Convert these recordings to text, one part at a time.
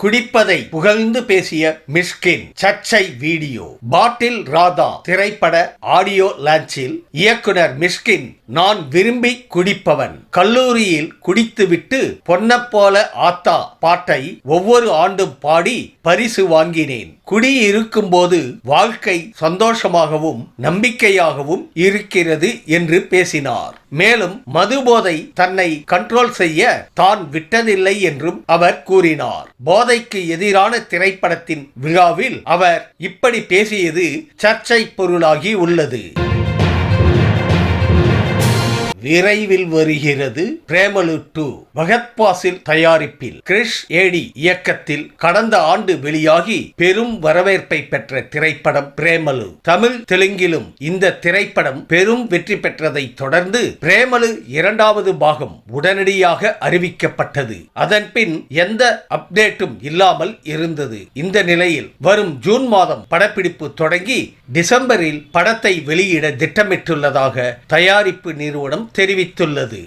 குடிப்பதை புகழ்ந்து பேசிய மிஷ்கின் சர்ச்சை வீடியோ. பாட்டில் ராதா திரைப்பட ஆடியோ லான்ச்சில் இயக்குனர் மிஷ்கின், நான் விரும்பி குடிப்பவன், கல்லூரியில் குடித்துவிட்டு பொன்னப்போல ஆத்தா பாட்டை ஒவ்வொரு ஆண்டும் பாடி பரிசு வாங்கினேன். குடி இருக்கும்போது வாழ்க்கை சந்தோஷமாகவும் நம்பிக்கையாகவும் இருக்கிறது என்று பேசினார். மேலும் மதுபோதை தன்னை கண்ட்ரோல் செய்ய தான் விட்டதில்லை என்றும் அவர் கூறினார். போதைக்கு எதிரான திரைப்படத்தின் விழாவில் அவர் இப்படி பேசியது சர்ச்சை பொருளாகி உள்ளது. விரைவில் வருகிறது பிரேமலு 2. பகத் பாசில் தயாரிப்பில் கிரிஷ் ஏடி இயக்கத்தில் கடந்த ஆண்டு வெளியாகி பெரும் வரவேற்பை பெற்ற திரைப்படம் பிரேமலு. தமிழ் தெலுங்கிலும் இந்த திரைப்படம் பெரும் வெற்றி பெற்றதை தொடர்ந்து பிரேமலு 2வது பாகம் உடனடியாக அறிவிக்கப்பட்டது. அதன் பின் எந்த அப்டேட்டும் இல்லாமல் இருந்தது. இந்த நிலையில் வரும் ஜூன் மாதம் படப்பிடிப்பு தொடங்கி டிசம்பரில் படத்தை வெளியிட திட்டமிட்டுள்ளதாக தயாரிப்பு நிறுவனம் தெரிவித்துள்ளது.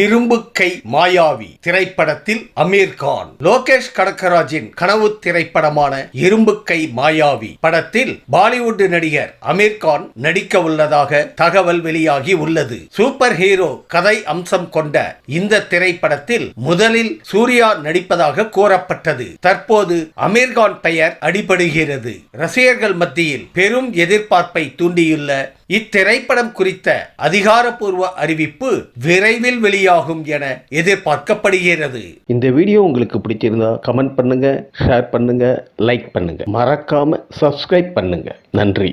இரும்புக்கை மாயாவி திரைப்படத்தில் அமீர் கான். லோகேஷ் கனகராஜின் கனவு திரைப்படமான இரும்புக்கை மாயாவி படத்தில் பாலிவுட் நடிகர் அமீர் கான் நடிக்க உள்ளதாக தகவல் வெளியாகி உள்ளது. சூப்பர் ஹீரோ கதை அம்சம் கொண்ட இந்த திரைப்படத்தில் முதலில் சூர்யா நடிப்பதாக கூறப்பட்டது. தற்போது அமீர் கான் பெயர் அடிபடுகிறது. ரசிகர்கள் மத்தியில் பெரும் எதிர்பார்ப்பை தூண்டியுள்ள இத்திரைப்படம் குறித்த அதிகாரப்பூர்வ அறிவிப்பு விரைவில் வெளியாகும் என எதிர்பார்க்கப்படுகிறது. இந்த வீடியோ உங்களுக்கு பிடிச்சிருந்தா கமெண்ட் பண்ணுங்க, ஷேர் பண்ணுங்க, லைக் பண்ணுங்க, மறக்காம சப்ஸ்கிரைப் பண்ணுங்க. நன்றி.